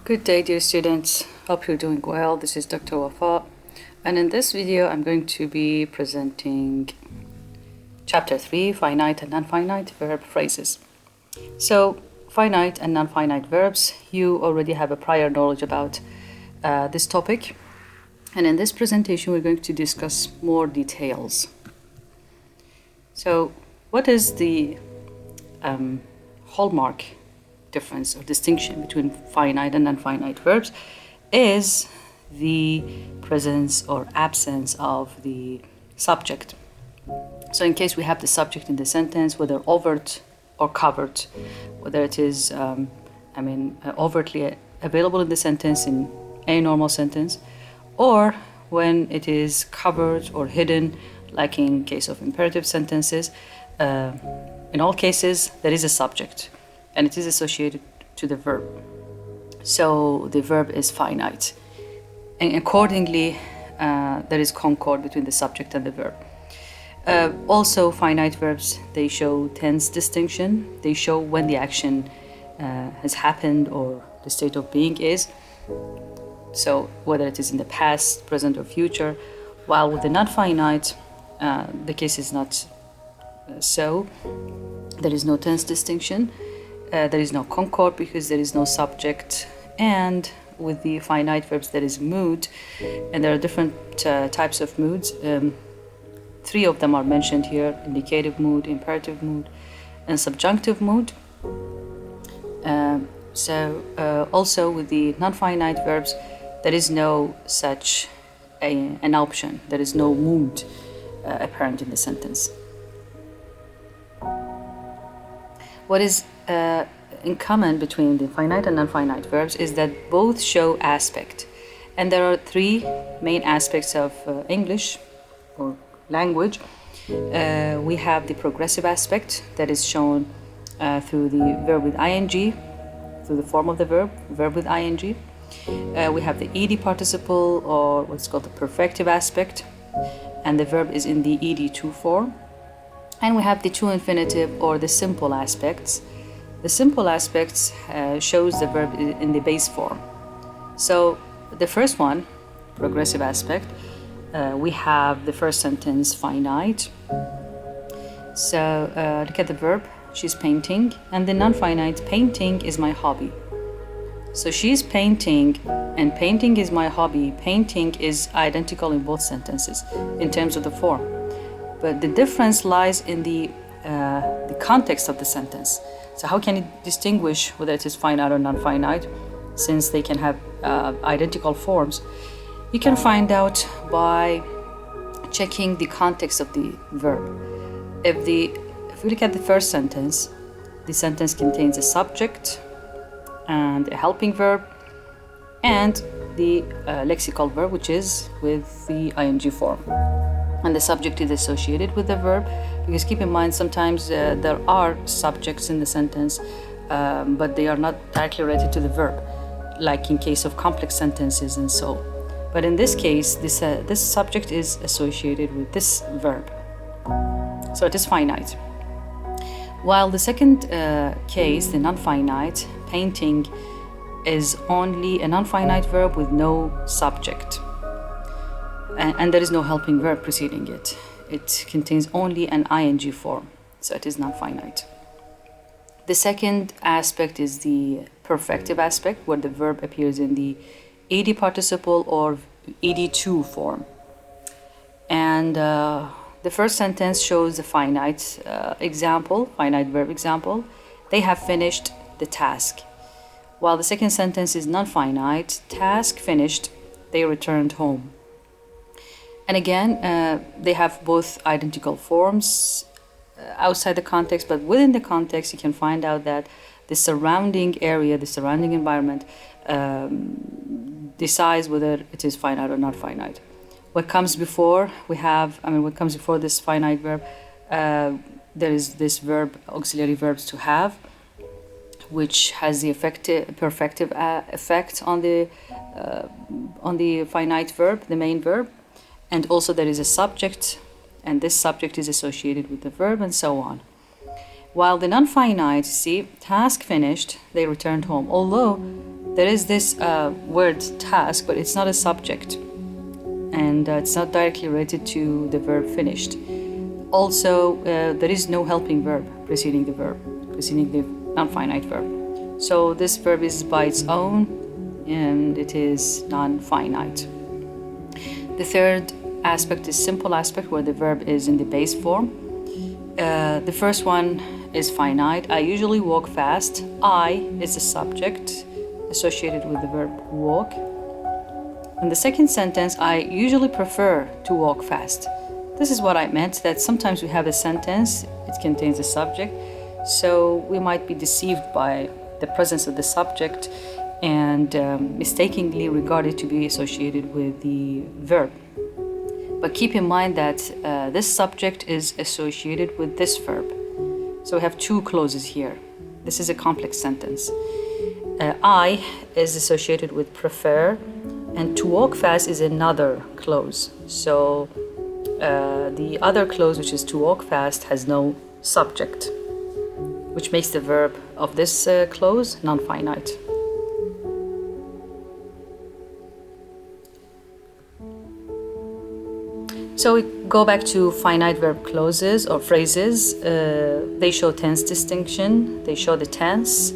Good day, dear students. Hope you're doing well. This is Dr. Wafa, and in this video I'm going to be presenting Chapter 3, Finite and Non-Finite Verb Phrases. So, finite and non-finite verbs, you already have a prior knowledge about this topic, and in this presentation we're going to discuss more details. So, what is the hallmark difference or distinction between finite and non-finite verbs is the presence or absence of the subject. So in case we have the subject in the sentence, whether overt or covered, whether it is overtly available in the sentence in a normal sentence, or when it is covered or hidden, like in case of imperative sentences, in all cases there is a subject and it is associated to the verb. So the verb is finite. And accordingly, there is concord between the subject and the verb. Also, finite verbs, they show tense distinction. They show when the action has happened or the state of being is. So whether it is in the past, present, or future. While with the non-finite, the case is not so. There is no tense distinction. There is no concord because there is no subject, and with the finite verbs there is mood, and there are different types of moods. Three of them are mentioned here: indicative mood, imperative mood, and subjunctive mood. Also with the non-finite verbs there is no such an option. There is no mood apparent in the sentence. What is in common between the finite and non-finite verbs is that both show aspect. And there are three main aspects of English or language. We have the progressive aspect that is shown through the verb with ing, through the form of the verb with ing. We have the ed participle, or what's called the perfective aspect, and the verb is in the ed2 form. And we have the true infinitive or the simple aspects. The simple aspects shows the verb in the base form. So the first one, progressive aspect, we have the first sentence finite. So look at the verb, she's painting, and the non-finite, painting is my hobby. So she's painting and painting is my hobby. Painting is identical in both sentences in terms of the form. But the difference lies in the context of the sentence. So how can you distinguish whether it is finite or non-finite, since they can have identical forms? You can find out by checking the context of the verb. If we look at the first sentence, the sentence contains a subject and a helping verb and the lexical verb, which is with the ing form. And the subject is associated with the verb, because keep in mind sometimes there are subjects in the sentence, but they are not directly related to the verb, like in case of complex sentences and so. But in this case, this subject is associated with this verb, so it is finite. While the second case, the non-finite, painting, is only a non-finite verb with no subject. And there is no helping verb preceding it. It contains only an ing form, so it is non-finite. The second aspect is the perfective aspect, where the verb appears in the ed participle or ed2 form. And the first sentence shows the finite finite verb example. They have finished the task. While the second sentence is non-finite, task finished, they returned home. And again, they have both identical forms outside the context, but within the context, you can find out that the surrounding area, the surrounding environment, decides whether it is finite or not finite. What comes before what comes before this finite verb, there is this verb, auxiliary verbs to have, which has the perfective effect on the finite verb, the main verb. And also there is a subject, and this subject is associated with the verb, and so on. While the non-finite, see, task finished, they returned home. Although there is this word task, but it's not a subject, and it's not directly related to the verb finished. Also, there is no helping verb preceding the non-finite verb. So this verb is by its own, and it is non-finite. The third aspect is simple aspect, where the verb is in the base form. The first one is finite. I usually walk fast. I is the subject associated with the verb walk. In the second sentence, I usually prefer to walk fast. This is what I meant, that sometimes we have a sentence, it contains a subject, so we might be deceived by the presence of the subject and mistakenly regard it to be associated with the verb. But keep in mind that this subject is associated with this verb. So we have two clauses here. This is a complex sentence. I is associated with prefer, and to walk fast is another clause. So the other clause, which is to walk fast, has no subject, which makes the verb of this clause non-finite. So we go back to finite verb clauses or phrases. They show tense distinction, they show the tense,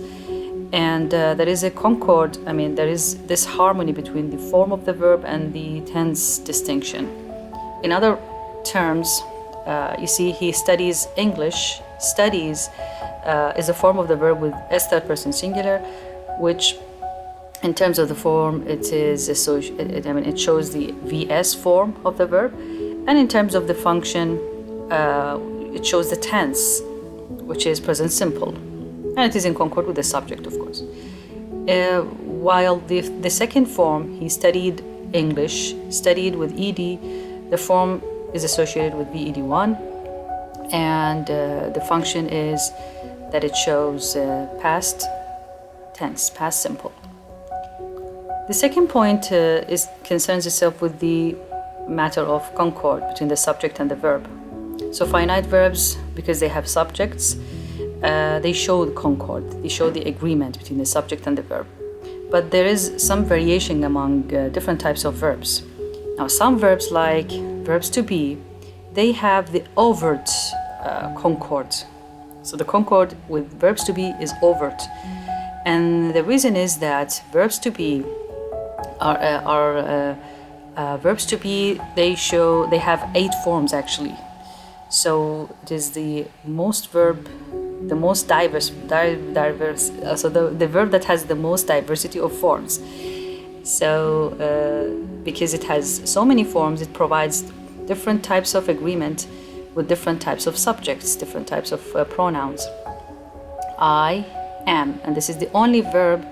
and there is a concord. There is this harmony between the form of the verb and the tense distinction. In other terms, you see, he studies English. Studies is a form of the verb with S third person singular, which in terms of the form, it is it shows the VS form of the verb, and in terms of the function, it shows the tense, which is present simple, and it is in concord with the subject, of course. While the second form, he studied English, studied with ED, the form is associated with VED1, and the function is that it shows past tense, past simple. The second point concerns itself with the matter of concord between the subject and the verb. So finite verbs, because they have subjects, they show the concord, they show the agreement between the subject and the verb. But there is some variation among different types of verbs. Now, some verbs, like verbs to be, they have the overt concord. So the concord with verbs to be is overt. And the reason is that verbs to be verbs to be, they have 8 forms actually. So it is the most diverse, so the verb that has the most diversity of forms. So because it has so many forms, it provides different types of agreement with different types of subjects, different types of pronouns. I am, and this is the only verb,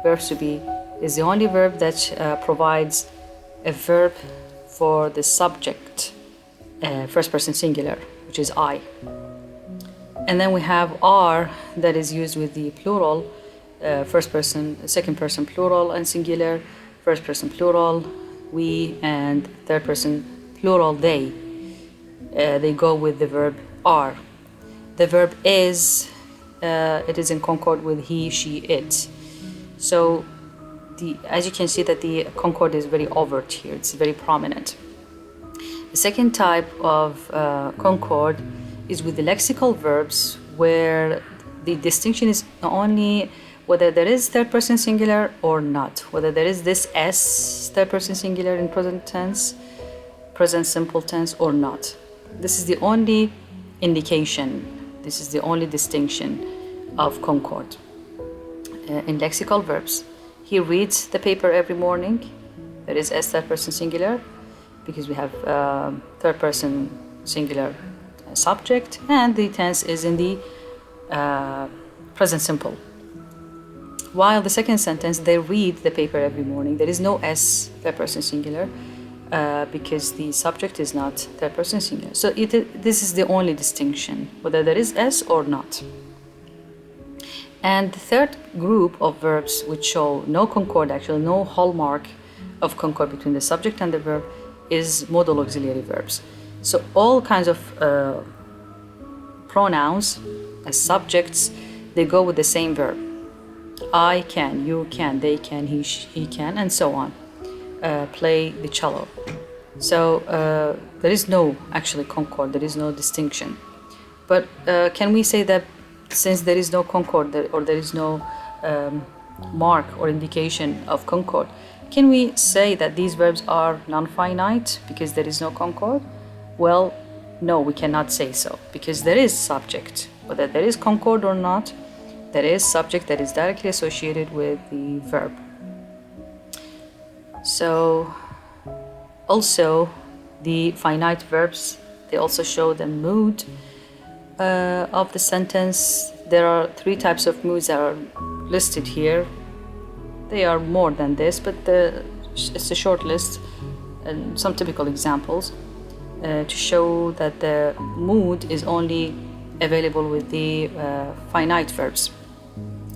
verbs to be, is the only verb that provides a verb for the subject, first person singular, which is I. And then we have are, that is used with the plural, first person, second person plural and singular, first person plural, we, and third person plural, they. They go with the verb are. The verb is, it is in concord with he, she, it. So as you can see that the concord is very overt here, it's very prominent. The second type of concord is with the lexical verbs, where the distinction is only whether there is third person singular or not, whether there is this S third person singular in present tense, present simple tense or not. This is the only indication, this is the only distinction of concord. In lexical verbs, he reads the paper every morning. There is S third person singular because we have third person singular subject, and the tense is in the present simple. While the second sentence, they read the paper every morning, there is no S third person singular because the subject is not third person singular. So this is the only distinction, whether there is S or not. And the third group of verbs which show no concord, actually no hallmark of concord between the subject and the verb, is modal auxiliary verbs. So all kinds of pronouns as subjects, they go with the same verb. I can, you can, they can, he can, and so on. Play the cello. So there is no actually concord, there is no distinction. But can we say that since there is no concord or there is no mark or indication of concord, can we say that these verbs are non-finite because there is no concord? Well, no, we cannot say so because there is subject. Whether there is concord or not, there is subject that is directly associated with the verb. So also the finite verbs, they also show the mood of the sentence. There are 3 types of moods that are listed here. They are more than this, but it's a short list and some typical examples to show that the mood is only available with the finite verbs.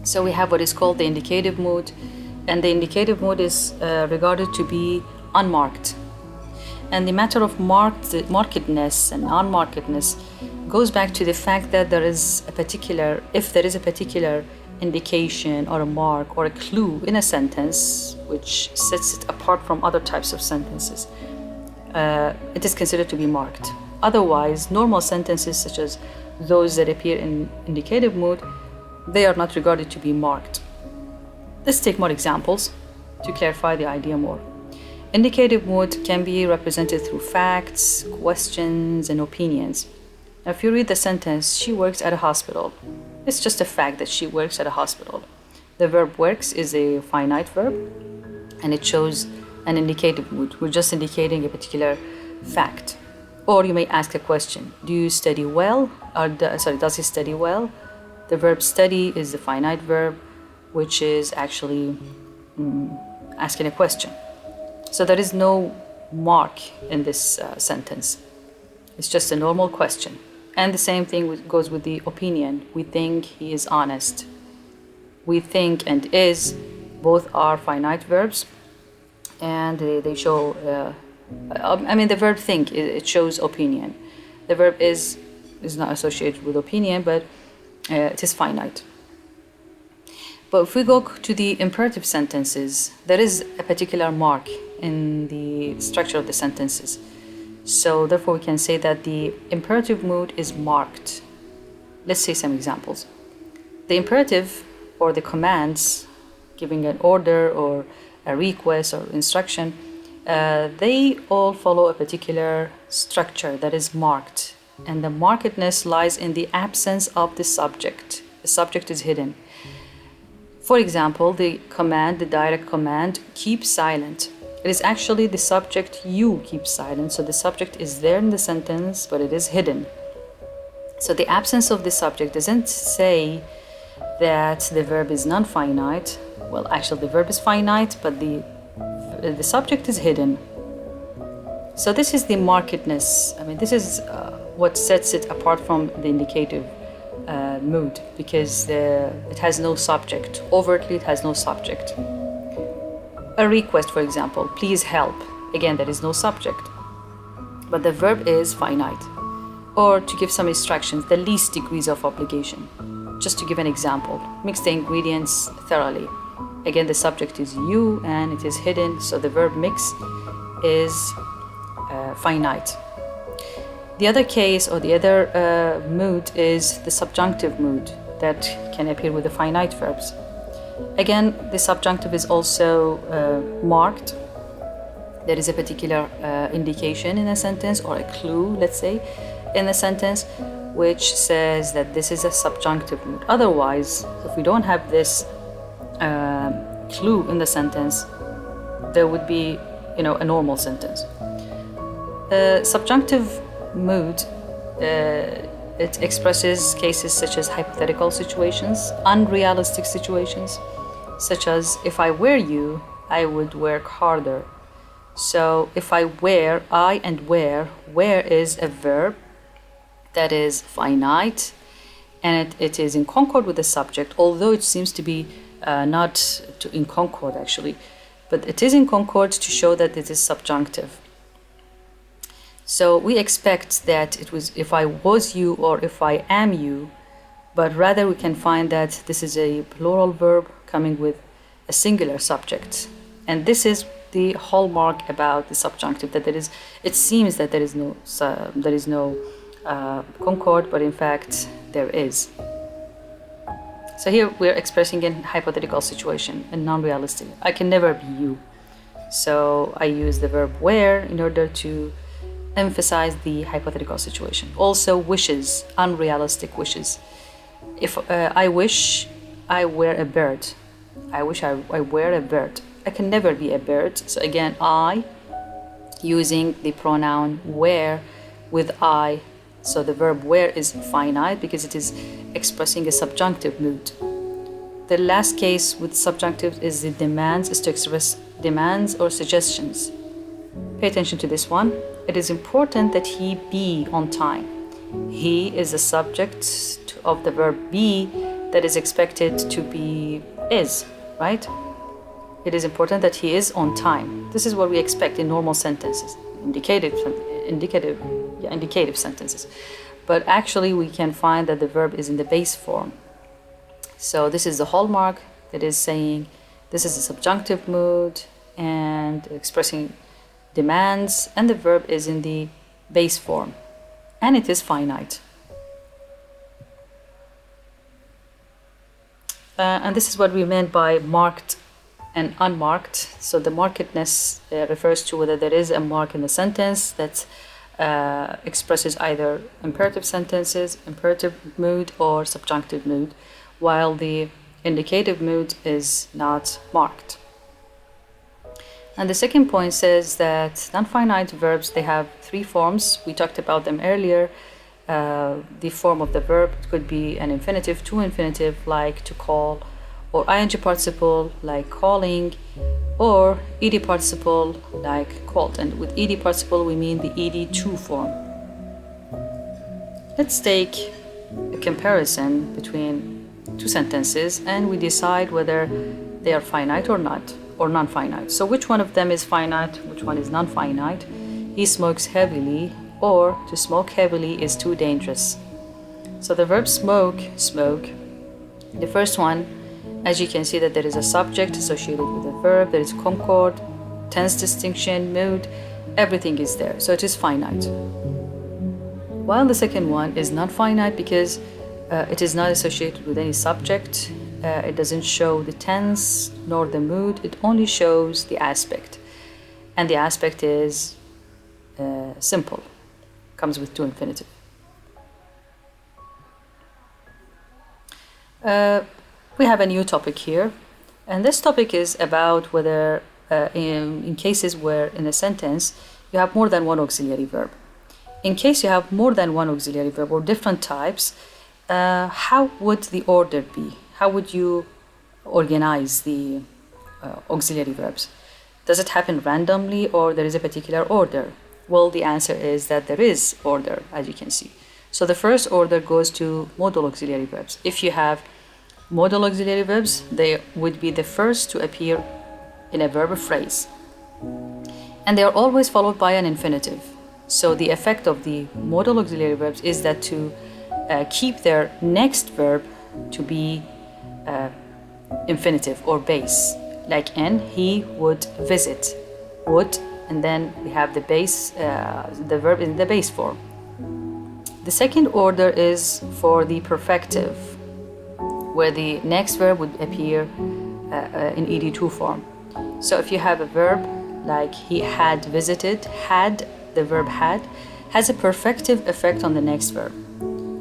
So we have what is called the indicative mood, and the indicative mood is regarded to be unmarked. And the matter of markedness and unmarkedness goes back to the fact that if there is a particular indication or a mark or a clue in a sentence which sets it apart from other types of sentences, it is considered to be marked. Otherwise, normal sentences such as those that appear in indicative mood, they are not regarded to be marked. Let's take more examples to clarify the idea more. Indicative mood can be represented through facts, questions, and opinions. Now, if you read the sentence, she works at a hospital, it's just a fact that she works at a hospital. The verb works is a finite verb, and it shows an indicative mood. We're just indicating a particular fact. Or you may ask a question: do you study well? Does he study well? The verb study is the finite verb, which is actually asking a question. So there is no mark in this sentence. It's just a normal question. And the same thing goes with the opinion. We think he is honest. We think and is, both are finite verbs, and they show, the verb think, it shows opinion. The verb is not associated with opinion, but it is finite. But if we go to the imperative sentences, there is a particular mark in the structure of the sentences. So therefore we can say that the imperative mood is marked. Let's see some examples. The imperative, or the commands giving an order or a request or instruction, they all follow a particular structure that is marked. And the markedness lies in the absence of the subject. The subject is hidden. For example, the direct command, keep silent. It is actually the subject, you keep silent. So the subject is there in the sentence, but it is hidden. So the absence of the subject doesn't say that the verb is non-finite. Well, actually the verb is finite, but the subject is hidden. So this is the markedness. This is what sets it apart from the indicative mood, because it has no subject. Overtly, it has no subject. A request, for example, please help. Again, there is no subject, but the verb is finite. Or to give some instructions, the least degrees of obligation. Just to give an example, mix the ingredients thoroughly. Again, the subject is you and it is hidden, so the verb mix is finite. The other case, or the other mood, is the subjunctive mood that can appear with the finite verbs. Again, the subjunctive is also marked. There is a particular indication in a sentence, or a clue, let's say, in a sentence, which says that this is a subjunctive mood. Otherwise, if we don't have this clue in the sentence, there would be, a normal sentence. Subjunctive mood, it expresses cases such as hypothetical situations, unrealistic situations, such as if I were you, I would work harder. So if I were, I and where is a verb that is finite, and it is in concord with the subject, although it seems to be not in concord actually, but it is in concord to show that it is subjunctive. So we expect that it was if I was you or if I am you, but rather we can find that this is a plural verb coming with a singular subject. And this is the hallmark about the subjunctive, that it seems that there is no concord, but in fact there is. So here we're expressing a hypothetical situation, a non-realistic. I can never be you. So I use the verb wear in order to emphasize the hypothetical situation. Also wishes, unrealistic wishes. If I wish I were a bird. I wish I were a bird. I can never be a bird. So again, I, using the pronoun were with I. So the verb were is finite because it is expressing a subjunctive mood. The last case with subjunctive is the demands, is to express demands or suggestions. Pay attention to this one. It is important that he be on time. He is the subject of the verb be that is expected to be is, right? It is important that he is on time. This is what we expect in normal sentences, indicative sentences. But actually we can find that the verb is in the base form. So this is the hallmark that is saying this is a subjunctive mood and expressing demands, and the verb is in the base form, and it is finite. And this is what we meant by marked and unmarked. So the markedness refers to whether there is a mark in the sentence that expresses either imperative sentences, imperative mood, or subjunctive mood, while the indicative mood is not marked. And the second point says that non-finite verbs, they have three forms. We talked about them earlier. The form of the verb could be an infinitive, to infinitive, like to call, or ing participle, like calling, or ed participle, like called. And with ed participle, we mean the ed2 form. Let's take a comparison between two sentences and we decide whether they are finite or not, or non-finite. So which one of them is finite, which one is non-finite? He smokes heavily, or to smoke heavily is too dangerous. So the verb smoke, the first one, as you can see that there is a subject associated with the verb, there is concord, tense distinction, mood, everything is there. So it is finite. While the second one is not finite because it is not associated with any subject. It doesn't show the tense nor the mood. It only shows the aspect. And the aspect is simple. Comes with to infinitive. We have a new topic here. And this topic is about whether in cases where in a sentence you have more than one auxiliary verb. In case you have more than one auxiliary verb or different types, how would the order be? How would you organize the auxiliary verbs? Does it happen randomly or there is a particular order? Well, the answer is that there is order, as you can see. So the first order goes to modal auxiliary verbs. If you have modal auxiliary verbs, they would be the first to appear in a verb or phrase. And they are always followed by an infinitive. So the effect of the modal auxiliary verbs is that to keep their next verb to be infinitive or base. Like in, he would visit, would, and then we have the base, the verb in the base form. The second order is for the perfective, where the next verb would appear in ed2 form. So if you have a verb like he had visited, had, the verb had, has a perfective effect on the next verb.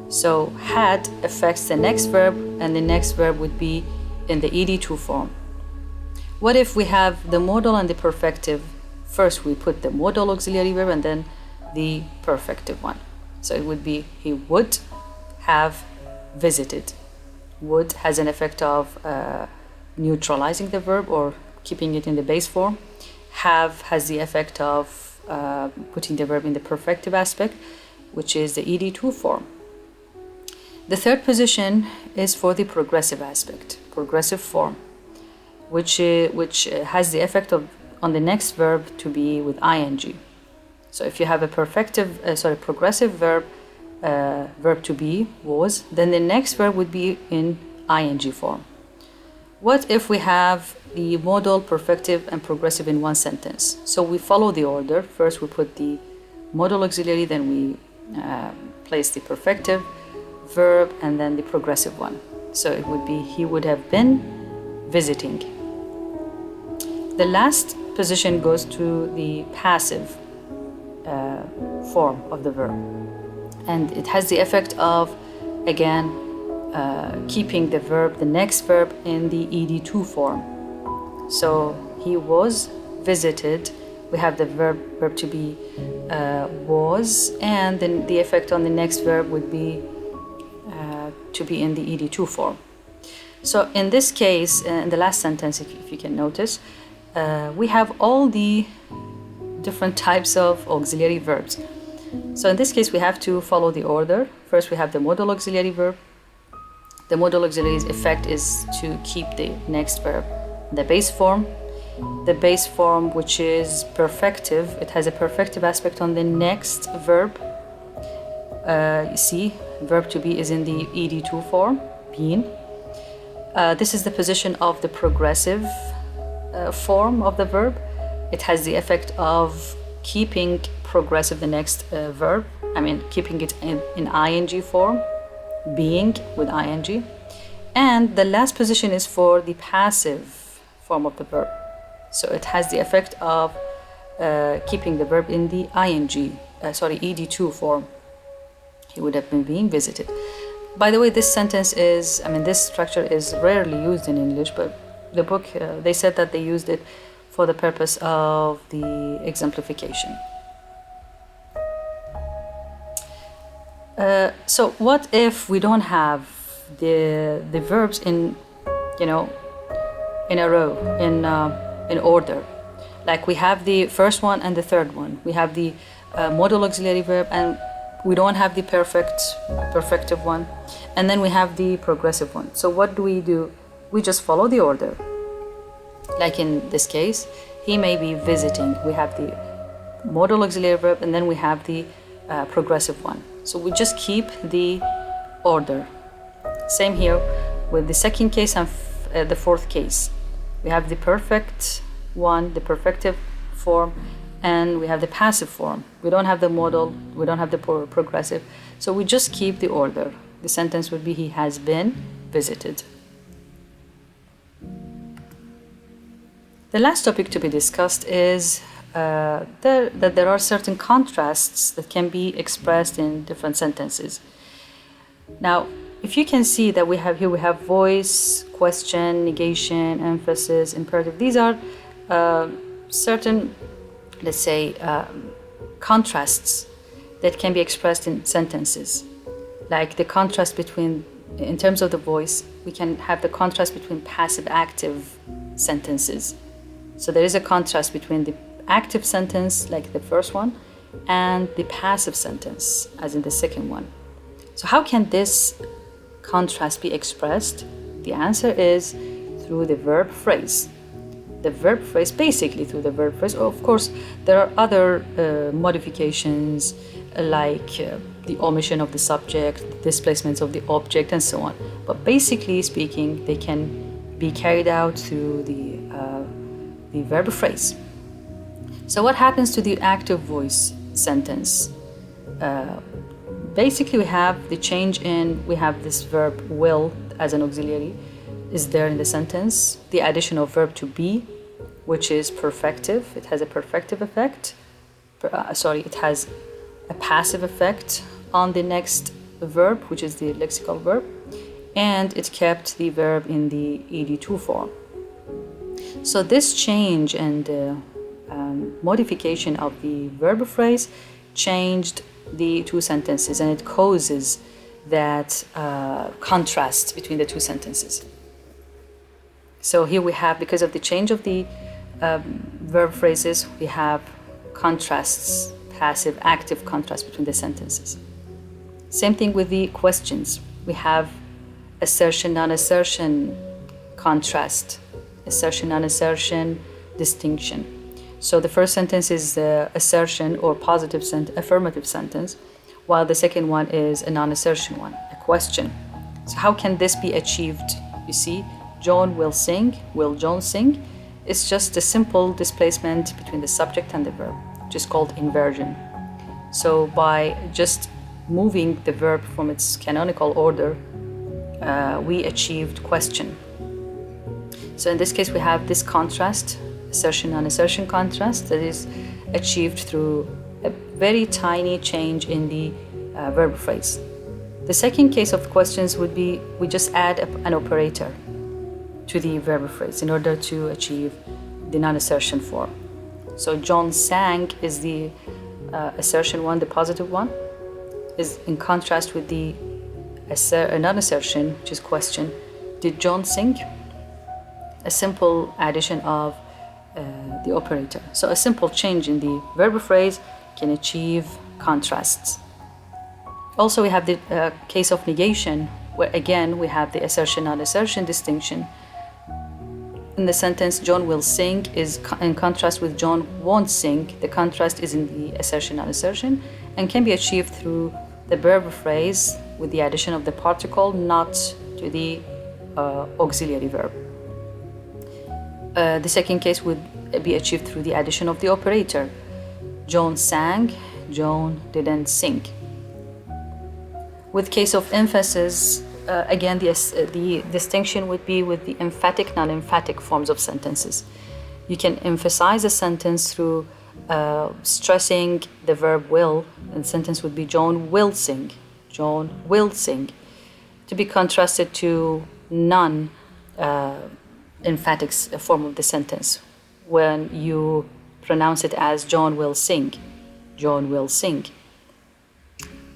So had affects the next verb, and the next verb would be in the ed2 form. What if we have the modal and the perfective? First we put the modal auxiliary verb and then the perfective one. So it would be he would have visited. Would has an effect of neutralizing the verb or keeping it in the base form. Have has the effect of putting the verb in the perfective aspect, which is the ed2 form. The third position is for the progressive aspect, progressive form, which has the effect of on the next verb to be with ing. So if you have a progressive verb, verb to be was, then the next verb would be in ing form. What if we have the modal, perfective, and progressive in one sentence? So we follow the order. First we put the modal auxiliary, then we place the perfective verb, and then the progressive one. So it would be, he would have been visiting. The last position goes to the passive form of the verb. And it has the effect of, again, keeping the verb, the next verb, in the ed2 form. So he was visited. We have the verb to be was, and then the effect on the next verb would be to be in the ed2 form. So in this case, in the last sentence, if you can notice, we have all the different types of auxiliary verbs. So in this case, we have to follow the order. First, we have the modal auxiliary verb. The modal auxiliary's effect is to keep the next verb in the base form. The base form, which is perfective, it has a perfective aspect on the next verb. You see, verb to be is in the ed2 form, been. This is the position of the progressive form of the verb. It has the effect of keeping progressive the next verb. I mean, keeping it in ing form, being with ing. And the last position is for the passive form of the verb. So it has the effect of keeping the verb in the ed2 form. He would have been being visited. By the way, this sentence is, this structure is rarely used in English, but the book, they said that they used it for the purpose of the exemplification. So what if we don't have the verbs in a row, in order? Like we have the first one and the third one. We have the modal auxiliary verb, and we don't have the perfective one, and then we have the progressive one. So what do? We just follow the order. Like in this case, he may be visiting. We have the modal auxiliary verb, and then we have the progressive one. So we just keep the order. Same here with the second case and the fourth case. We have the perfect one, the perfective form, and we have the passive form. We don't have the modal, we don't have the progressive, so we just keep the order. The sentence would be, he has been visited. The last topic to be discussed is that there are certain contrasts that can be expressed in different sentences. Now, if you can see that we have voice, question, negation, emphasis, imperative. These are certain, let's say, contrasts that can be expressed in sentences. Like the contrast between, in terms of the voice, we can have the contrast between passive-active sentences. So there is a contrast between the active sentence, like the first one, and the passive sentence, as in the second one. So how can this contrast be expressed? The answer is through the verb phrase. The verb phrase, basically through the verb phrase. Of course, there are other modifications like the omission of the subject, displacements of the object, and so on. But basically speaking, they can be carried out through the verb phrase. So what happens to the active voice sentence? Basically, we have the change in, we have this verb will as an auxiliary is there in the sentence. The addition of verb to be, which is perfective. It has a perfective effect. It has a passive effect on the next verb, which is the lexical verb. And it kept the verb in the ed2 form. So this change and modification of the verb phrase changed the two sentences, and it causes that contrast between the two sentences. So here we have, because of the change of the verb phrases, we have contrasts, passive, active contrast between the sentences. Same thing with the questions. We have assertion, non-assertion contrast, assertion, non-assertion distinction. So the first sentence is assertion or positive affirmative sentence, while the second one is a non-assertion one, a question. So how can this be achieved? You see, John will sing, will John sing, is just a simple displacement between the subject and the verb, which is called inversion. So by just moving the verb from its canonical order, we achieved question. So in this case, we have this contrast, assertion and assertion contrast, that is achieved through a very tiny change in the verb phrase. The second case of questions would be we just add an operator to the verb phrase in order to achieve the non-assertion form. So John sang is the assertion one, the positive one, is in contrast with the non-assertion, which is question. Did John sing? A simple addition of the operator. So a simple change in the verb phrase can achieve contrasts. Also, we have the case of negation, where again we have the assertion non-assertion distinction. In the sentence John will sing is in contrast with John won't sing. The contrast is in the assertion non-assertion and can be achieved through the verb phrase with the addition of the particle, not to the auxiliary verb. The second case would be achieved through the addition of the operator. John sang, John didn't sing. With case of emphasis, again, the distinction would be with the emphatic, non-emphatic forms of sentences. You can emphasize a sentence through stressing the verb will, and the sentence would be John will sing, John will sing, to be contrasted to non-emphatic form of the sentence when you pronounce it as John will sing, John will sing.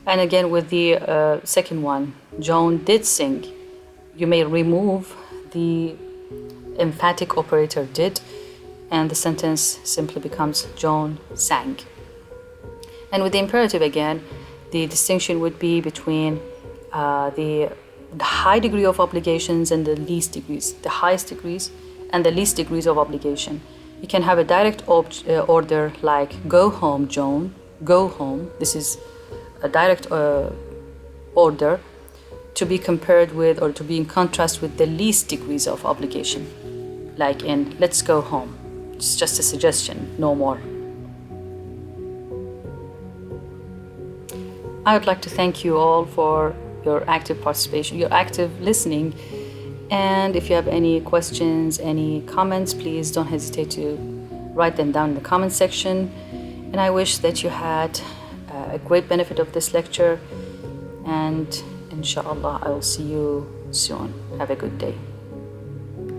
And again, with the second one, John did sing, you may remove the emphatic operator did, and the sentence simply becomes John sang. And with the imperative again, the distinction would be between the high degree of obligations and the least degrees, the highest degrees and the least degrees of obligation. You can have a direct order like go home, John, go home. This is a direct order to be compared with or to be in contrast with the least degrees of obligation, like in let's go home. It's just a suggestion, no more. I would like to thank you all for your active participation, your active listening. And if you have any questions, any comments, please don't hesitate to write them down in the comment section. And I wish that you had a great benefit of this lecture. And inshallah, I will see you soon. Have a good day.